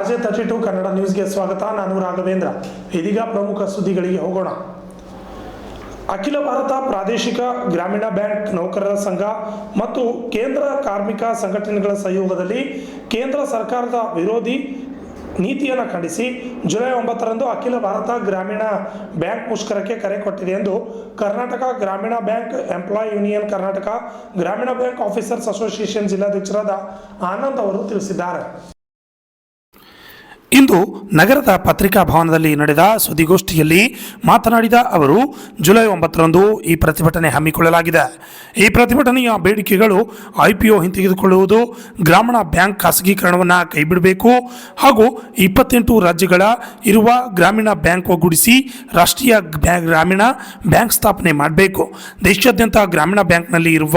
RJ32 Kannada ನ್ಯೂಸ್ಗೆ ಸ್ವಾಗತ. ನಾನು ರಾಘವೇಂದ್ರ. ಇದೀಗ ಪ್ರಮುಖ ಸುದ್ದಿಗಳಿಗೆ ಹೋಗೋಣ. ಅಖಿಲ ಭಾರತ ಪ್ರಾದೇಶಿಕ ಗ್ರಾಮೀಣ ಬ್ಯಾಂಕ್ ನೌಕರರ ಸಂಘ ಮತ್ತು ಕೇಂದ್ರ ಕಾರ್ಮಿಕ ಸಂಘಟನೆಗಳ ಸಹಯೋಗದಲ್ಲಿ ಕೇಂದ್ರ ಸರ್ಕಾರದ ವಿರೋಧಿ ನೀತಿಯನ್ನು ಖಂಡಿಸಿ ಜುಲೈ 9ರಂದು ಅಖಿಲ ಭಾರತ ಗ್ರಾಮೀಣ ಬ್ಯಾಂಕ್ ಮುಷ್ಕರಕ್ಕೆ ಕರೆ ಕೊಟ್ಟಿದೆ ಎಂದು ಕರ್ನಾಟಕ ಗ್ರಾಮೀಣ ಬ್ಯಾಂಕ್ ಎಂಪ್ಲಾಯ್ ಯೂನಿಯನ್ ಕರ್ನಾಟಕ ಗ್ರಾಮೀಣ ಬ್ಯಾಂಕ್ ಆಫೀಸರ್ಸ್ ಅಸೋಸಿಯೇಷನ್ ಜಿಲ್ಲಾಧ್ಯಕ್ಷರಾದ ಆನಂದ್ ಅವರು ತಿಳಿಸಿದ್ದಾರೆ. ಇಂದು ನಗರದ ಪತ್ರಿಕಾ ಭವನದಲ್ಲಿ ನಡೆದ ಸುದ್ದಿಗೋಷ್ಠಿಯಲ್ಲಿ ಮಾತನಾಡಿದ ಅವರು, ಜುಲೈ 9ರಂದು ಈ ಪ್ರತಿಭಟನೆ ಹಮ್ಮಿಕೊಳ್ಳಲಾಗಿದೆ. ಈ ಪ್ರತಿಭಟನೆಯ ಬೇಡಿಕೆಗಳು IPO ಹಿಂತೆಗೆದುಕೊಳ್ಳುವುದು, ಗ್ರಾಮೀಣ ಬ್ಯಾಂಕ್ ಖಾಸಗೀಕರಣವನ್ನು ಕೈಬಿಡಬೇಕು ಹಾಗೂ 28 ರಾಜ್ಯಗಳ ಇರುವ ಗ್ರಾಮೀಣ ಬ್ಯಾಂಕ್ ಒಗ್ಗೂಡಿಸಿ ರಾಷ್ಟ್ರೀಯ ಗ್ರಾಮೀಣ ಬ್ಯಾಂಕ್ ಸ್ಥಾಪನೆ ಮಾಡಬೇಕು. ದೇಶಾದ್ಯಂತ ಗ್ರಾಮೀಣ ಬ್ಯಾಂಕ್ನಲ್ಲಿ ಇರುವ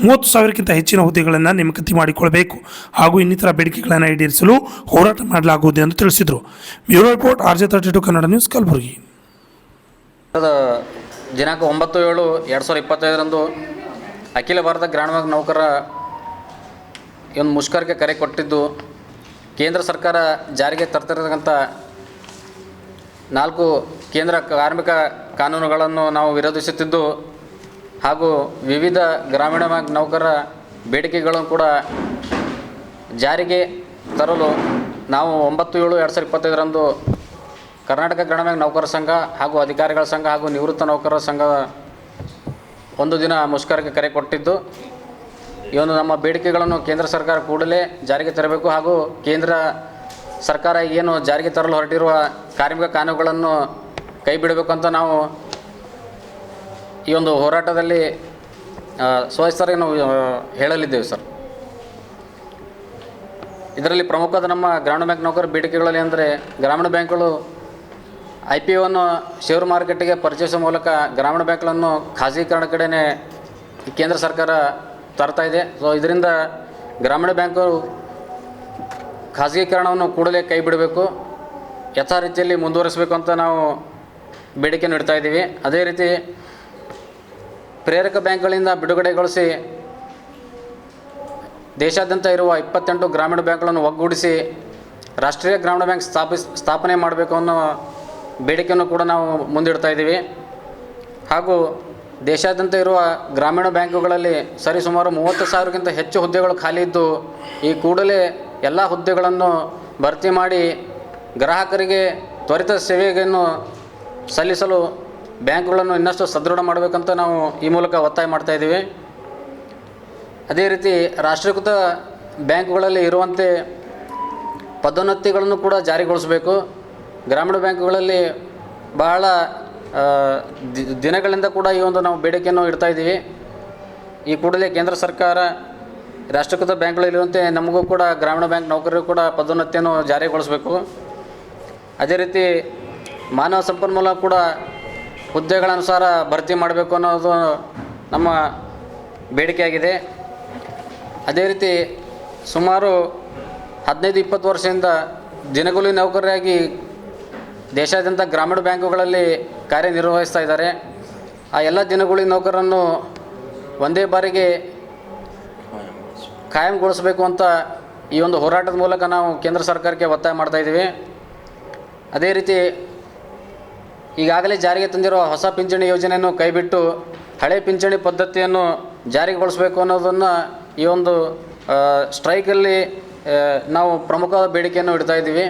30,000ಕ್ಕಿಂತ ಹೆಚ್ಚಿನ ಹುದ್ದೆಗಳನ್ನು ನೇಮಕಾತಿ ಮಾಡಿಕೊಳ್ಳಬೇಕು ಹಾಗೂ ಇನ್ನಿತರ ಬೇಡಿಕೆಗಳನ್ನು ಈಡೇರಿಸಲು ಹೋರಾಟ ಮಾಡಲಾಗುವುದು ಎಂದು ತಿಳಿಸಿದರು. Bureau report RJ32 Kannada news, Kalaburagi. ದಿನಾಂಕ 9/7/2025 ಅಖಿಲ ಭಾರತ ಗ್ರಾಮೀಣ ಬ್ಯಾಂಕ್ ನೌಕರರ ಒಂದು ಮುಷ್ಕರಕ್ಕೆ ಕರೆ ಕೊಟ್ಟಿದ್ದು, ಕೇಂದ್ರ ಸರ್ಕಾರ ಜಾರಿಗೆ ತರ್ತಿರತಕ್ಕಂಥ 4 ಕೇಂದ್ರ ಕಾರ್ಮಿಕ ಕಾನೂನುಗಳನ್ನು ನಾವು ವಿರೋಧಿಸುತ್ತಿದ್ದು ಹಾಗೂ ವಿವಿಧ ಗ್ರಾಮೀಣ ಬ್ಯಾಂಕ್ ನೌಕರರ ಬೇಡಿಕೆಗಳನ್ನು ಕೂಡ ಜಾರಿಗೆ ತರಲು ನಾವು 9/7/2025 ಕರ್ನಾಟಕ ಗ್ರಾಮೀಣ ಬ್ಯಾಂಕ್ ನೌಕರರ ಸಂಘ ಹಾಗೂ ಅಧಿಕಾರಿಗಳ ಸಂಘ ಹಾಗೂ ನಿವೃತ್ತ ನೌಕರರ ಸಂಘ ಒಂದು ದಿನ ಮುಷ್ಕರಕ್ಕೆ ಕರೆ ಕೊಟ್ಟಿದ್ದು, ಈ ಒಂದು ನಮ್ಮ ಬೇಡಿಕೆಗಳನ್ನು ಕೇಂದ್ರ ಸರ್ಕಾರ ಕೂಡಲೇ ಜಾರಿಗೆ ತರಬೇಕು ಹಾಗೂ ಕೇಂದ್ರ ಸರ್ಕಾರ ಏನು ಜಾರಿಗೆ ತರಲು ಹೊರಟಿರುವ ಕಾರ್ಮಿಕ ಕಾನೂನುಗಳನ್ನು ಕೈ ಬಿಡಬೇಕು ಅಂತ ನಾವು ಈ ಒಂದು ಹೋರಾಟದಲ್ಲಿ ಸವಿಸ್ತಾರವಾಗಿ ನಾವು ಹೇಳಲಿದ್ದೇವೆ ಸರ್. ಇದರಲ್ಲಿ ಪ್ರಮುಖವಾದ ನಮ್ಮ ಗ್ರಾಮೀಣ ಬ್ಯಾಂಕ್ ನೌಕರರ ಬೇಡಿಕೆಗಳಲ್ಲಿ ಅಂದರೆ, ಗ್ರಾಮೀಣ ಬ್ಯಾಂಕ್ಗಳು IPOವನ್ನು ಷೇರು ಮಾರುಕಟ್ಟೆಗೆ ಪರಿಚಯಿಸುವ ಮೂಲಕ ಗ್ರಾಮೀಣ ಬ್ಯಾಂಕ್ಗಳನ್ನು ಖಾಸಗೀಕರಣ ಕಡೆಯೇ ಕೇಂದ್ರ ಸರ್ಕಾರ ತರ್ತಾ ಇದೆ. ಸೊ ಇದರಿಂದ ಗ್ರಾಮೀಣ ಬ್ಯಾಂಕು ಖಾಸಗೀಕರಣವನ್ನು ಕೂಡಲೇ ಕೈ ಬಿಡಬೇಕು, ಯಥಾ ರೀತಿಯಲ್ಲಿ ಮುಂದುವರಿಸಬೇಕು ಅಂತ ನಾವು ಬೇಡಿಕೆ ನೀಡ್ತಾ ಇದ್ದೀವಿ. ಅದೇ ರೀತಿ ಪ್ರೇರಕ ಬ್ಯಾಂಕ್ಗಳಿಂದ ಬಿಡುಗಡೆಗೊಳಿಸಿ ದೇಶಾದ್ಯಂತ ಇರುವ 28 ಗ್ರಾಮೀಣ ಬ್ಯಾಂಕ್ಗಳನ್ನು ಒಗ್ಗೂಡಿಸಿ ರಾಷ್ಟ್ರೀಯ ಗ್ರಾಮೀಣ ಬ್ಯಾಂಕ್ ಸ್ಥಾಪನೆ ಮಾಡಬೇಕು ಅನ್ನೋ ಬೇಡಿಕೆಯನ್ನು ಕೂಡ ನಾವು ಮುಂದಿಡ್ತಾ ಇದ್ದೀವಿ. ಹಾಗೂ ದೇಶಾದ್ಯಂತ ಇರುವ ಗ್ರಾಮೀಣ ಬ್ಯಾಂಕುಗಳಲ್ಲಿ ಸರಿಸುಮಾರು 30,000ಕ್ಕಿಂತ ಹೆಚ್ಚು ಹುದ್ದೆಗಳು ಖಾಲಿ ಇದ್ದು, ಈ ಕೂಡಲೇ ಎಲ್ಲ ಹುದ್ದೆಗಳನ್ನು ಭರ್ತಿ ಮಾಡಿ ಗ್ರಾಹಕರಿಗೆ ತ್ವರಿತ ಸೇವೆಯನ್ನು ಸಲ್ಲಿಸಲು ಬ್ಯಾಂಕುಗಳನ್ನು ಇನ್ನಷ್ಟು ಸದೃಢ ಮಾಡಬೇಕಂತ ನಾವು ಈ ಮೂಲಕ ಒತ್ತಾಯ ಮಾಡ್ತಾ ಇದ್ದೀವಿ. ಅದೇ ರೀತಿ ರಾಷ್ಟ್ರೀಕೃತ ಬ್ಯಾಂಕುಗಳಲ್ಲಿ ಇರುವಂತೆ ಪದೋನ್ನತಿಗಳನ್ನು ಕೂಡ ಜಾರಿಗೊಳಿಸಬೇಕು. ಗ್ರಾಮೀಣ ಬ್ಯಾಂಕುಗಳಲ್ಲಿ ಬಹಳ ದಿನಗಳಿಂದ ಕೂಡ ಈ ಒಂದು ನಾವು ಬೇಡಿಕೆಯನ್ನು ಇಡ್ತಾ ಇದ್ದೀವಿ. ಈ ಕೂಡಲೇ ಕೇಂದ್ರ ಸರ್ಕಾರ ರಾಷ್ಟ್ರೀಕೃತ ಬ್ಯಾಂಕ್ಗಳಲ್ಲಿರುವಂತೆ ನಮಗೂ ಕೂಡ ಗ್ರಾಮೀಣ ಬ್ಯಾಂಕ್ ನೌಕರರಿಗೂ ಕೂಡ ಪದೋನ್ನತಿಯನ್ನು ಜಾರಿಗೊಳಿಸಬೇಕು. ಅದೇ ರೀತಿ ಮಾನವ ಸಂಪನ್ಮೂಲ ಕೂಡ ಹುದ್ದೆಗಳ ಅನುಸಾರ ಭರ್ತಿ ಮಾಡಬೇಕು ಅನ್ನೋದು ನಮ್ಮ ಬೇಡಿಕೆಯಾಗಿದೆ. ಅದೇ ರೀತಿ ಸುಮಾರು 15-20 ವರ್ಷದಿಂದ ದಿನಗೂಲಿ ನೌಕರರಾಗಿ ದೇಶಾದ್ಯಂತ ಗ್ರಾಮೀಣ ಬ್ಯಾಂಕುಗಳಲ್ಲಿ ಕಾರ್ಯನಿರ್ವಹಿಸ್ತಾ ಇದ್ದಾರೆ. ಆ ಎಲ್ಲ ದಿನಗೂಲಿ ನೌಕರರನ್ನು ಒಂದೇ ಬಾರಿಗೆ ಕಾಯಂಗೊಳಿಸಬೇಕು ಅಂತ ಈ ಒಂದು ಹೋರಾಟದ ಮೂಲಕ ನಾವು ಕೇಂದ್ರ ಸರ್ಕಾರಕ್ಕೆ ಒತ್ತಾಯ ಮಾಡ್ತಾಯಿದ್ದೀವಿ. ಅದೇ ರೀತಿ ಈಗಾಗಲೇ ಜಾರಿಗೆ ತಂದಿರುವ ಹೊಸ ಪಿಂಚಣಿ ಯೋಜನೆಯನ್ನು ಕೈಬಿಟ್ಟು ಹಳೆ ಪಿಂಚಣಿ ಪದ್ಧತಿಯನ್ನು ಜಾರಿಗೊಳಿಸಬೇಕು ಅನ್ನೋದನ್ನು ಈ ಒಂದು ಸ್ಟ್ರೈಕಲ್ಲಿ ನಾವು ಪ್ರಮುಖ ಬೇಡಿಕೆಯನ್ನು ಇಡ್ತಾ ಇದ್ದೀವಿ.